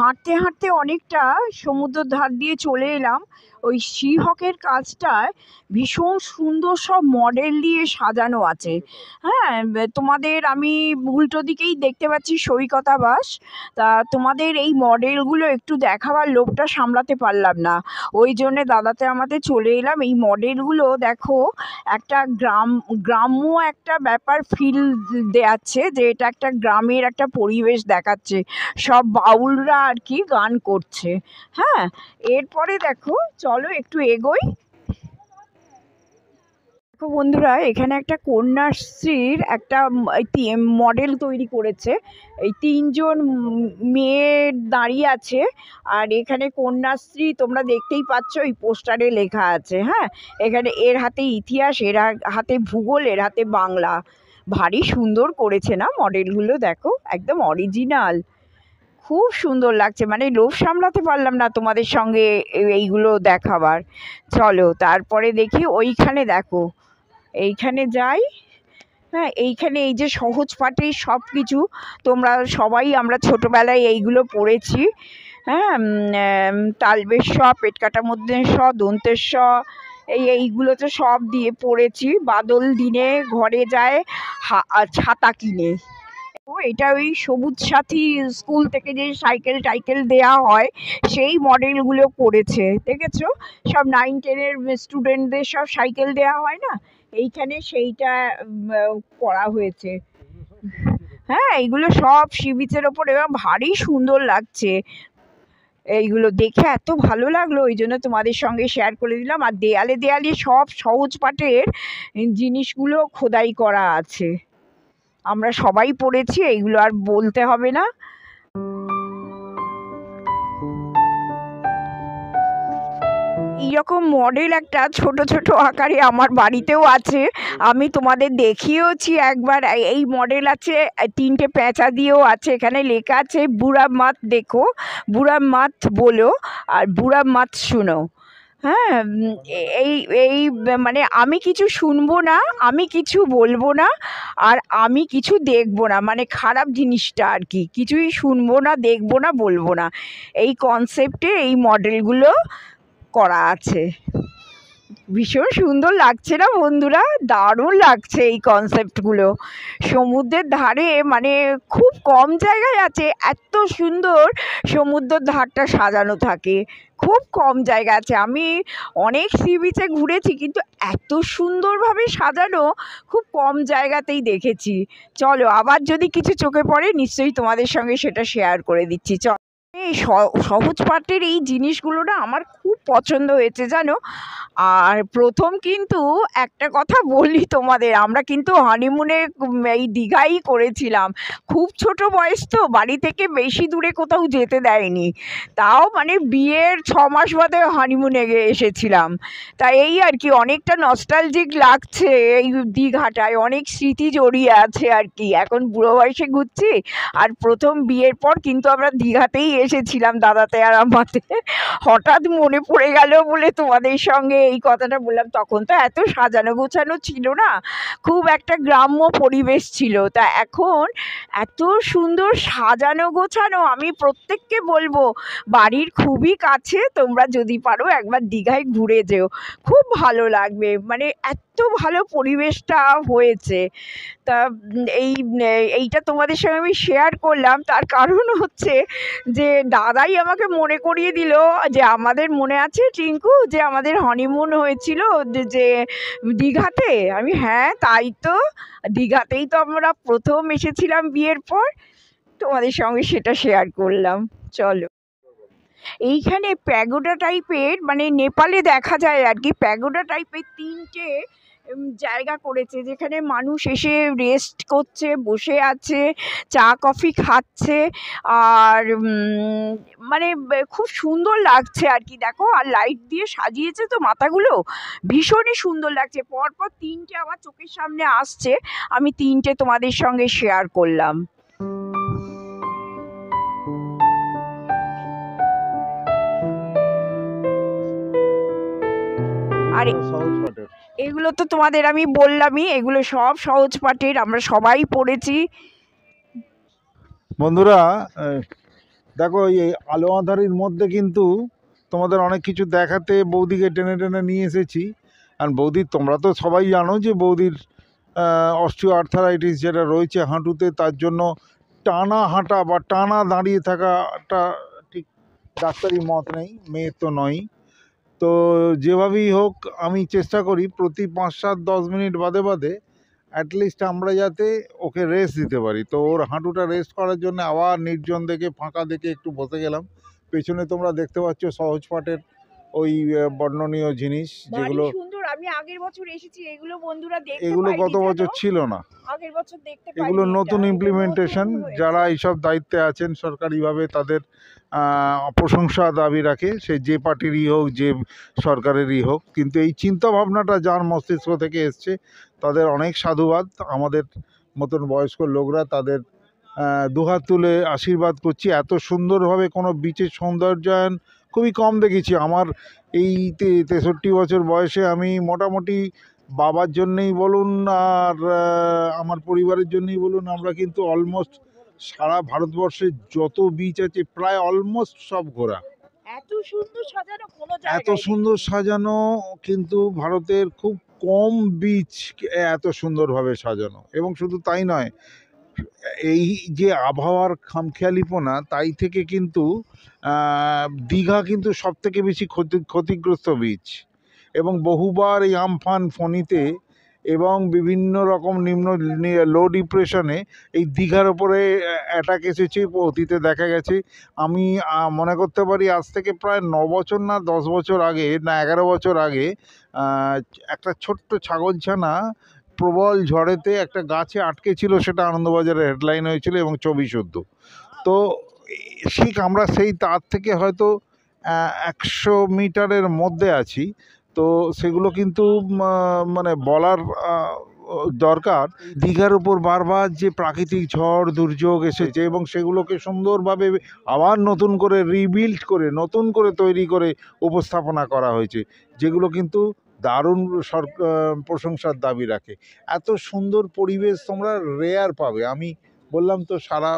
হাঁটতে হাঁটতে অনেকটা সমুদ্রের ধার দিয়ে চলে এলাম। ওই সিহকের কাজটায় ভীষণ সুন্দর সব মডেল দিয়ে সাজানো আছে। হ্যাঁ, তোমাদের আমি উল্টো দিকেই দেখতে পাচ্ছি সৈকতাবাস। তা তোমাদের এই মডেলগুলো একটু দেখাবার লোভটা সামলাতে পারলাম না, ওই জন্যে দাদাতে আমাদের চলে এলাম। এই মডেলগুলো দেখো, একটা গ্রাম্য একটা ব্যাপার ফিল দেখাচ্ছে, যে এটা একটা গ্রামের একটা পরিবেশ দেখাচ্ছে। সব বাউলরা আর কি গান করছে। হ্যাঁ, এরপরে দেখো, চলো একটু এগোই। দেখো বন্ধুরা, এখানে একটা কন্যাশ্রীর একটা মডেল তৈরি করেছে। এই তিনজন মেয়ে দাঁড়িয়ে আছে, আর এখানে কন্যাশ্রী তোমরা দেখতেই পাচ্ছ, এই পোস্টারে লেখা আছে। হ্যাঁ, এখানে এর হাতে ইতিহাস, এর হাতে ভূগোল, এর হাতে বাংলা। ভারী সুন্দর করেছে না মডেলগুলো, দেখো একদম অরিজিনাল, খুব সুন্দর লাগছে। মানে লোভ সামলাতে পারলাম না তোমাদের সঙ্গে এইগুলো দেখাবার। চলো তারপরে দেখি, ওইখানে দেখো, এইখানে যাই। হ্যাঁ, এইখানে এই যে সহজ পাঠের সব কিছু, তোমরা সবাই, আমরা ছোটোবেলায় এইগুলো পড়েছি। হ্যাঁ, তালবেশ স, পেট কাটা মধ্যে স, দন্তের স, এইগুলো তো সব দিয়ে পড়েছি। বাদল দিনে ঘরে যায় ছাতা কিনে। এটা ওই সবুজ সাথী স্কুল থেকে যে সাইকেল টাইকেল দেয়া হয়, সেই মডেলগুলো করেছে, দেখেছো? সব 9-10-এর স্টুডেন্টদের সব সাইকেল দেয়া হয় না, এইখানে সেইটা করা হয়েছে। হ্যাঁ, এইগুলো সব সি বিচের ওপরে ভারী সুন্দর লাগছে। এইগুলো দেখে এত ভালো লাগলো, ওই জন্য তোমাদের সঙ্গে শেয়ার করে দিলাম। আর দেয়ালে দেয়ালে সব সহজ পাঠের জিনিসগুলো খোদাই করা আছে, আমরা সবাই পড়েছি, এইগুলো আর বলতে হবে না। এইরকম মডেল একটা ছোট ছোট আকারে আমার বাড়িতেও আছে, আমি তোমাদের দেখিয়েওছি একবার। এই মডেল আছে, 3টে প্যাঁচা দিয়েও আছে। এখানে লেখা আছে বুড়া মাত দেখো, বুড়া মাত বলো, আর বুড়া মাত শুনো। হ্যাঁ, এই এই মানে আমি কিছু শুনবো না, আমি কিছু বলবো না, আর আমি কিছু দেখবো না, মানে খারাপ জিনিসটা আর কি, কিছুই শুনবো না, দেখবো না, বলবো না। এই কনসেপ্টে এই মডেলগুলো করা আছে। ভীষণ সুন্দর লাগছে না বন্ধুরা? দারুণ লাগছে এই কনসেপ্টগুলো। সমুদ্রের ধারে, মানে খুব কম জায়গায় আছে এত সুন্দর সমুদ্রের ধারটা সাজানো থাকে, খুব কম জায়গা আছে। আমি অনেক সি বিচে ঘুরেছি, কিন্তু এত সুন্দরভাবে সাজানো খুব কম জায়গাতেই দেখেছি। চলো, আবার যদি কিছু চোখে পড়ে নিশ্চয়ই তোমাদের সঙ্গে সেটা শেয়ার করে দিচ্ছি। এই সহজ পাঠের এই জিনিসগুলো না আমার খুব পছন্দ হয়েছে, জানো। আর প্রথম কিন্তু একটা কথা বলি তোমাদের, আমরা কিন্তু হানিমুনে এই দীঘাই করেছিলাম। খুব ছোট বয়স তো, বাড়ি থেকে বেশি দূরে কোথাও যেতে দেয়নি, তাও মানে বিয়ের 6 মাস বাদে হানিমুনে এসেছিলাম। তা এই আর কি, অনেকটা নস্টালজিক লাগছে এই দীঘাটায়, অনেক স্মৃতি জড়িয়ে আছে আর কি। এখন বুড়ো বয়সে ঘুরছি, আর প্রথম বিয়ের পর কিন্তু আমরা দীঘাতেই এসেছিলাম দাদাতে আর আমাতে। হঠাৎ মনে পড়ে গেল বলে তোমাদের সঙ্গে এই কথাটা বললাম। তখন তো এত সাজানো গোছানো ছিল না, খুব একটা গ্রাম্য পরিবেশ ছিল। তা এখন এত সুন্দর সাজানো গোছানো, আমি প্রত্যেককে বলবো বাড়ির খুবই কাছে, তোমরা যদি পারো একবার দীঘায় ঘুরে যেও, খুব ভালো লাগবে। মানে এত ভালো পরিবেশটা হয়েছে। তা এইটা তোমাদের সঙ্গে আমি শেয়ার করলাম, তার কারণ হচ্ছে যে দাদাই আমাকে মনে করিয়ে দিল যে আমাদের মনে আছে টিঙ্কু, যে আমাদের হনিমুন হয়েছিল যে দীঘাতে। আমি হ্যাঁ তাই তো, দীঘাতেই তো আমরা প্রথম এসেছিলাম বিয়ের পর, তোমাদের সঙ্গে সেটা শেয়ার করলাম। চলো, এইখানে প্যাগোডা টাইপের, মানে নেপালে দেখা যায় আর কি, প্যাগোডা টাইপের 3টে জায়গা করেছে, যেখানে মানুষ এসে রেস্ট করছে, বসে আছে, চা কফি খাচ্ছে। আর মানে খুব সুন্দর লাগছে আর কি, দেখো। আর লাইট দিয়ে সাজিয়েছে তো মাথাগুলো, ভীষণই সুন্দর লাগছে। পরপর 3টে আমার চোখের সামনে আসছে, আমি 3টে তোমাদের সঙ্গে শেয়ার করলাম। আর এগুলো তো তোমাদের আমি বললামই, এগুলো সব সহজ পাঠের, আমরা সবাই পড়েছি। বন্ধুরা, দেখো এই আলো আঁধারির মধ্যে কিন্তু তোমাদের অনেক কিছু দেখাতে বৌদিকে টেনে টেনে নিয়ে এসেছি। আর বৌদির, তোমরা তো সবাই জানো যে বৌদির অস্টিও আর্থারাইটিস যেটা রয়েছে হাঁটুতে, তার জন্য টানা হাঁটা বা টানা দাঁড়িয়ে থাকাটা ঠিক ডাক্তারি মত নেই, মেয়ের তো নয়ই। তো যেভাবেই হোক আমি চেষ্টা করি প্রতি 5-7-10 মিনিট বাদে বাদে অ্যাটলিস্ট আমরা যাতে ওকে রেস্ট দিতে পারি। তো ওর হাঁটুটা রেস্ট করার জন্য আবার নির্জন দেখে, ফাঁকা দেখে একটু বসে গেলাম। পেছনে তোমরা দেখতে পাচ্ছ সহজ পাঠের ওই বর্ণনীয় জিনিস, যেগুলো সুন্দর। আমি আগের বছর এসেছি, এগুলো বন্ধুরা দেখতে এগুলো পাইনি, গত বছর জানো? ছিল না। আগের বছর দেখতে এগুলো পাইনি, নতুন এটা ইমপ্লিমেন্টেশন। নতুন হয়েছে। যারা এইসব দায়িত্বে আছেন সরকারিভাবে তাদের প্রশংসা দাবি রাখে, সে যে পার্টিরই হোক, যে সরকারেরই হোক। কিন্তু এই চিন্তা ভাবনাটা যার মস্তিষ্ক থেকে এসছে তাদের অনেক সাধুবাদ। আমাদের মতন বয়স্ক লোকরা তাদের দুহাত তুলে আশীর্বাদ করছি। এত সুন্দরভাবে কোনো বিচের সৌন্দর্যায়ন খুবই কম দেখেছি। আমার এই 63 বছর বয়সে আমি মোটামুটি বাবার জন্যেই বলুন আর আমার পরিবারের জন্যই বলুন, আমরা কিন্তু অলমোস্ট সারা ভারতবর্ষের যত বিচ আছে প্রায় অলমোস্ট সব ঘোরা। এত সুন্দর সাজানো কোনো এত জায়গায় সুন্দর সাজানো কিন্তু ভারতের খুব কম বিচ এত সুন্দরভাবে সাজানো। এবং শুধু তাই নয়, এই যে আবহাওয়ার খামখেয়ালিপনা, তাই থেকে কিন্তু দীঘা কিন্তু সবথেকে বেশি ক্ষতিগ্রস্ত বিচ। এবং বহুবার এই আমফান ফণিতে এবং বিভিন্ন রকম লো ডিপ্রেশনে এই দীঘার ওপরে অ্যাটাক এসেছে অতীতে দেখা গেছে। আমি মনে করতে পারি আজ থেকে প্রায় 9 বছর না 10 বছর আগে না 11 বছর আগে একটা ছোট্ট ছাগলছানা প্রবল ঝড়েতে একটা গাছে আটকে ছিল, সেটা আনন্দবাজারে হেডলাইন হয়েছিল এবং ছবি শুদ্ধ। তো ঠিক আমরা সেই তার থেকে হয়তো 100 মিটারের মধ্যে আছি। তো সেগুলো কিন্তু মানে বলার দরকার। দীঘার উপর বারবার যে প্রাকৃতিক ঝড় দুর্যোগ এসেছে এবং সেগুলোকে সুন্দরভাবে আবার নতুন করে রিবিল্ড করে, নতুন করে তৈরি করে উপস্থাপনা করা হয়েছে, যেগুলো কিন্তু দারুণ প্রশংসার দাবি রাখে। এত সুন্দর পরিবেশ তোমরা রেয়ার পাবে। আমি বললাম তো সারা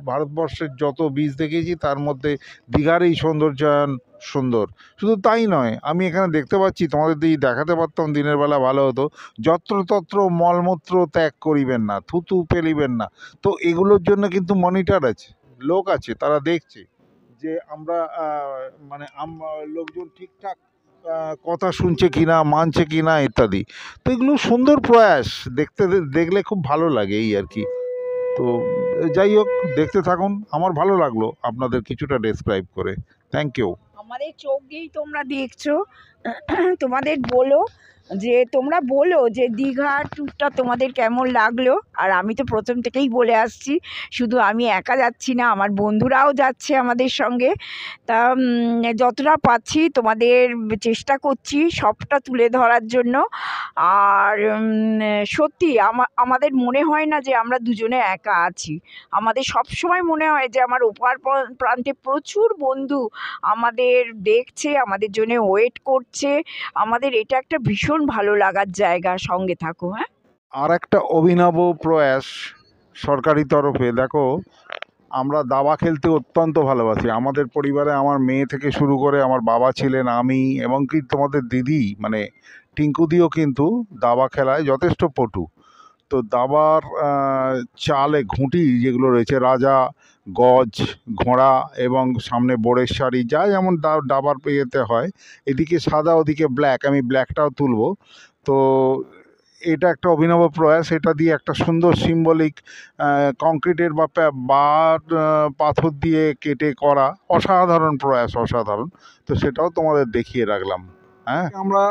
ভারতবর্ষের যত বীজ দেখেছি তার মধ্যে দীঘার এই সৌন্দর্যায়ন সুন্দর। শুধু তাই নয়, আমি এখানে দেখতে পাচ্ছি, তোমাদের দিয়ে দেখাতে পারতাম দিনের বেলা ভালো হতো, যত্রতত্র মলমূত্র ত্যাগ করিবেন না, থুতু ফেলিবেন না। তো এগুলোর জন্য কিন্তু মনিটর আছে, লোক আছে, তারা দেখছে যে আমরা মানে লোকজন ঠিকঠাক কথা শুনছে কিনা, মানছে কিনা ইত্যাদি। তো এগুলো সুন্দর প্রয়াস, দেখলে খুব ভালো লাগে এই আর কি। তো যাই হোক, দেখতে থাকুন। আমার ভালো লাগলো আপনাদের কিছুটা ডেসক্রাইব করে। Thank you. আমাদের চোখ দিয়েই তোমরা দেখছো। তোমাদের তোমরা বলো যে দীঘার ট্যুরটা তোমাদের কেমন লাগলো। আর আমি তো প্রথম থেকেই বলে আসছি, শুধু আমি একা যাচ্ছি না, আমার বন্ধুরাও যাচ্ছে আমাদের সঙ্গে। তা যতটা পাচ্ছি তোমাদের চেষ্টা করছি সবটা তুলে ধরার জন্য। আর সত্যি আমাদের মনে হয় না যে আমরা দুজনে একা আছি। আমাদের সবসময় মনে হয় যে আমার ওপার প্রান্তে প্রচুর বন্ধু আমাদের দেখছে, আমাদের জন্য ওয়েট করছে। আমাদের এটা একটা ভীষণ ভালো লাগার জায়গা। সঙ্গে থাকো। হ্যাঁ, আর একটা অভিনব প্রয়াস সরকারি তরফে। দেখো, আমরা দাবা খেলতে অত্যন্ত ভালোবাসি। আমাদের পরিবারে আমার মেয়ে থেকে শুরু করে আমার বাবা ছিলেন, আমি, এবং কি তোমাদের দিদি মানে টিঙ্কুদিও কিন্তু দাবা খেলায় যথেষ্ট পটু। তো দাবার চালে ঘুঁটি যেগুলো রয়েছে, রাজা, গজ, ঘোড়া এবং সামনে বোরের শাড়ি, যা যেমন দাবার ইয়েতে হয়, এদিকে সাদা ওদিকে ব্ল্যাক, আমি ব্ল্যাকটাও তুলব। তো এটা একটা অভিনব প্রয়াস। এটা দিয়ে একটা সুন্দর সিম্বলিক কংক্রিটের বা পাথর দিয়ে কেটে করা অসাধারণ প্রয়াস, অসাধারণ। তো সেটাও তোমাদের দেখিয়ে রাখলাম। হ্যাঁ, আমরা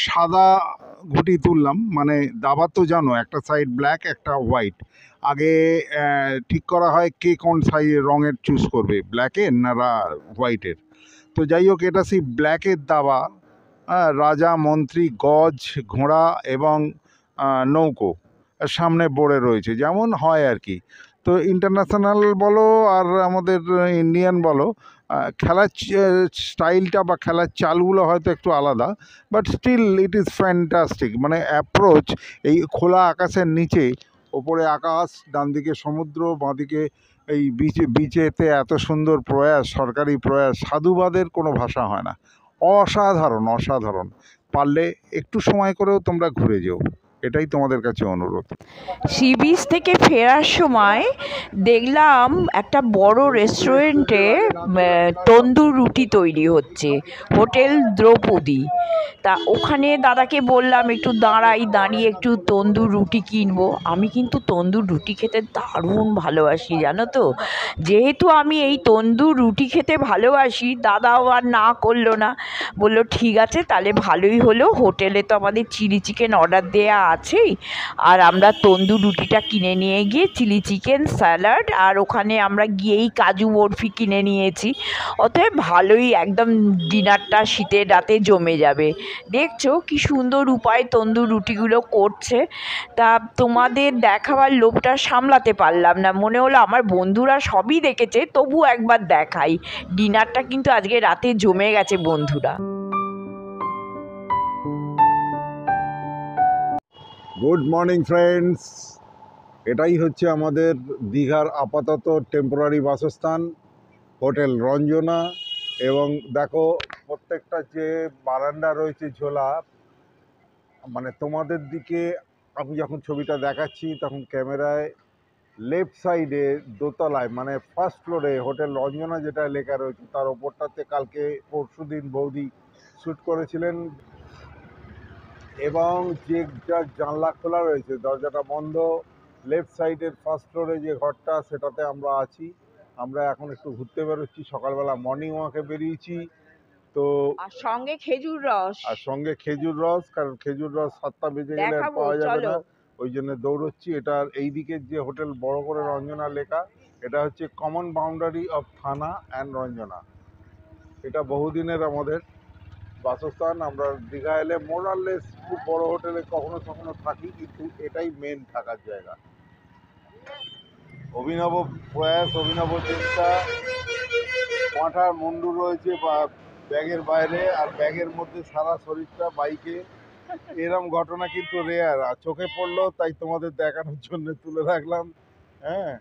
সাদা ঘুঁটি তুললাম, মানে দাবা তো জানো একটা সাইড ব্ল্যাক একটা হোয়াইট। আগে ঠিক করা হয় কে কোন রঙের চুজ করবে, ব্ল্যাকের না হোয়াইটের। তো যাই হোক, এটা সেই ব্ল্যাকের দাবা। রাজা, মন্ত্রী, গজ, ঘোড়া এবং নৌকো সামনে বোর্ডে রয়েছে, যেমন হয় আর কি। তো ইন্টারন্যাশনাল বলো আর আমাদের ইন্ডিয়ান বলো, খেলার স্টাইলটা বা খেলার চালগুলো হয়তো একটু আলাদা, but still it is fantastic. মানে অ্যাপ্রোচ, এই খোলা আকাশের নিচে, ওপরে আকাশ, ডান দিকে সমুদ্র, বাঁদিকে এই বিচেতে এত সুন্দর প্রয়াস, সরকারি প্রয়াস, সাধুবাদের কোনো ভাষা হয় না। অসাধারণ অসাধারণ। পারলে একটু সময় করেও তোমরা ঘুরে যেও, এটাই তোমাদের কাছে অনুরোধ। সি বিচ থেকে ফেরার সময় দেখলাম একটা বড় রেস্টুরেন্টে তন্দুর রুটি তৈরি হচ্ছে, হোটেল দ্রৌপদী। তা ওখানে দাদাকে বললাম একটু দাঁড়িয়ে একটু তন্দুর রুটি কিনবো। আমি কিন্তু তন্দুর রুটি খেতে দারুণ ভালোবাসি, জানো তো। যেহেতু আমি এই তন্দুর রুটি খেতে ভালোবাসি, দাদাও আর না করলো না, বললো ঠিক আছে তাহলে ভালোই হলো, হোটেলে তো আমাদের চিলি চিকেন অর্ডার দেওয়া আছেই, আর আমরা তন্দুর রুটিটা কিনে নিয়ে গিয়ে চিলি চিকেন, স্যালাড, আর ওখানে আমরা গিয়েই কাজু বরফি কিনে নিয়েছি। অতএব ভালোই, একদম ডিনারটা শীতের রাতে জমে যাবে। দেখছো কি সুন্দর উপায় তন্দুর রুটিগুলো করছে। তা তোমাদের দেখাবার লোভটা সামলাতে পারলাম না, মনে হলো আমার বন্ধুরা সবই দেখেছে তবু একবার দেখাই। ডিনারটা কিন্তু আজকে রাতে জমে গেছে বন্ধুরা। গুড মর্নিং ফ্রেন্ডস, এটাই হচ্ছে আমাদের দীঘার আপাতত টেম্পোরারি বাসস্থান, হোটেল রঞ্জনা। এবং দেখো প্রত্যেকটা যে বারান্দা রয়েছে ঝোলা, মানে তোমাদের দিকে আমি যখন ছবিটা দেখাচ্ছি তখন ক্যামেরায় লেফট সাইডে দোতলায় মানে ফার্স্ট ফ্লোরে হোটেল রঞ্জনা যেটা লেখা রয়েছে, তার ওপরটাতে কালকে পরশুদিন বৌদি শ্যুট করেছিলেন। এবং যে জানলা খোলা রয়েছে, দরজাটা বন্ধ, লেফট সাইডের ফার্স্ট ফ্লোরে যে ঘরটা সেটাতে আমরা আছি। আমরা এখন একটু ঘুরতে বেরোচ্ছি, সকালবেলা মর্নিং ওয়াকে বেরিয়েছি তো। আর সঙ্গে খেজুর রস, আর সঙ্গে খেজুর রস, কারণ খেজুর রস 7টা বেজে গেলে আর পাওয়া যাবে না, ওই জন্য দৌড়চ্ছি। এটার এই দিকের যে হোটেল বড় করে রঞ্জনা লেখা, এটা হচ্ছে কমন বাউন্ডারি অফ থানা অ্যান্ড রঞ্জনা। এটা বহুদিনের আমাদের বাসস্থান। আমরা দীঘা এলে মোরাললেস খুব বড় হোটেলে কখনো কখনো থাকি, কিন্তু এটাই মেন থাকার জায়গা। অভিনব প্রয়াস, অভিনব চেষ্টা। পাঁঠার মুন্ডু রয়েছে বা ব্যাগের বাইরে, আর ব্যাগের মধ্যে সারা শরীরটা বাইকে। এরম ঘটনা কিন্তু রেয়ার, আর চোখে পড়লো তাই তোমাদের দেখানোর জন্য তুলে রাখলাম। হ্যাঁ,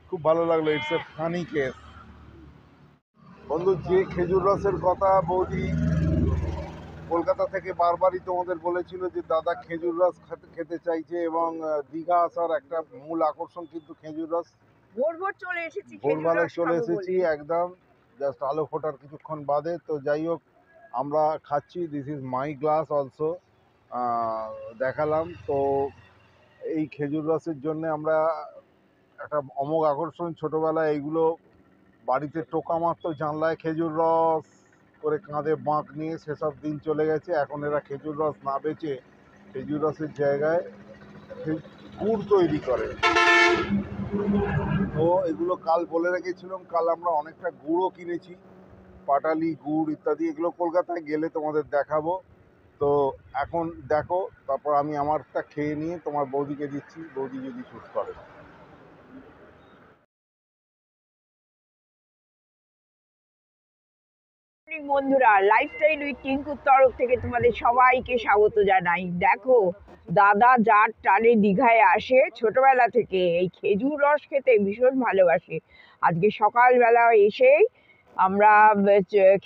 খুব ভালো লাগলো। It's a funny case. বন্ধু, যে খেজুর রসের কথা বৌদি কলকাতা থেকে বারবারই তোমাদের বলেছিল যে দাদা খেজুর রস খেতে চাইছে, এবং দীঘা আসার একটা মূল আকর্ষণ কিন্তু খেজুর রস। ভোর চলে এসেছি, ভোরবেলা চলে এসেছি একদম, জাস্ট আলো ফোটার কিছুক্ষণ বাদে। তো যাই হোক, আমরা খাচ্ছি। This is my glass also, দেখালাম তো। এই খেজুর রসের জন্য আমরা একটা অমোঘ আকর্ষণ। ছোটোবেলায় এইগুলো বাড়িতে টোকা মারতো জানলায় খেজুর রস করে, কাঁধে বাঁক নিয়ে, সেসব দিন চলে গেছে। এখন এরা খেজুর রস না বেচে খেজুর রসের জায়গায় গুড় তৈরি করে। তো এগুলো কাল বলে রেখেছিলাম, কাল আমরা অনেকটা গুড়ও কিনেছি, পাটালি গুড় ইত্যাদি। এগুলো কলকাতায় গেলে তোমাদের দেখাবো। তো এখন দেখো, তারপর আমি আমারটা খেয়ে নিয়ে তোমার বৌদিকে দিচ্ছি, বৌদি যদি শ্যুট করে। বন্ধুরা, লাইফস্টাইল উইথ টিঙ্কুর তরফ থেকে তোমাদের সবাইকে স্বাগত জানাই। দেখো, দাদা যার টানে দীঘায় আসে, ছোটবেলা থেকে এই খেজুর রস খেতে ভীষণ ভালোবাসে। আজকে সকালবেলা এসেই আমরা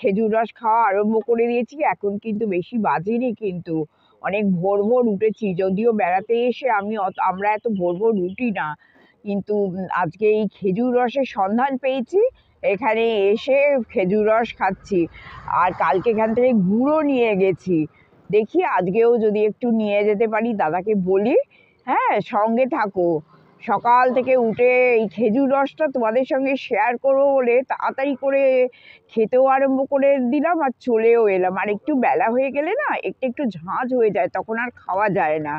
খেজুর রস খাওয়া আরম্ভ করে দিয়েছি। এখন কিন্তু বেশি বাজেনি, কিন্তু অনেক ভোর ভোর উঠেছি। যদিও বেড়াতে এসে আমরা এত ভোর ভোর উঠি না, কিন্তু আজকে এই খেজুর রসের সন্ধান পেয়েছি, এখানে এসে খেজুর রস খাচ্ছি। আর কালকে এখান থেকে গুঁড়ো নিয়ে গেছি, দেখি আজকেও যদি একটু নিয়ে যেতে পারি, দাদাকে বলি। হ্যাঁ, সঙ্গে থাকো। সকাল থেকে উঠে এই খেজুর রসটা তোমাদের সঙ্গে শেয়ার করবো বলে তাড়াতাড়ি করে খেতেও আরম্ভ করে দিলাম, আর চলেও এলাম। আর একটু বেলা হয়ে গেলে না একটু একটু ঝাঁঝ হয়ে যায়, তখন আর খাওয়া যায় না।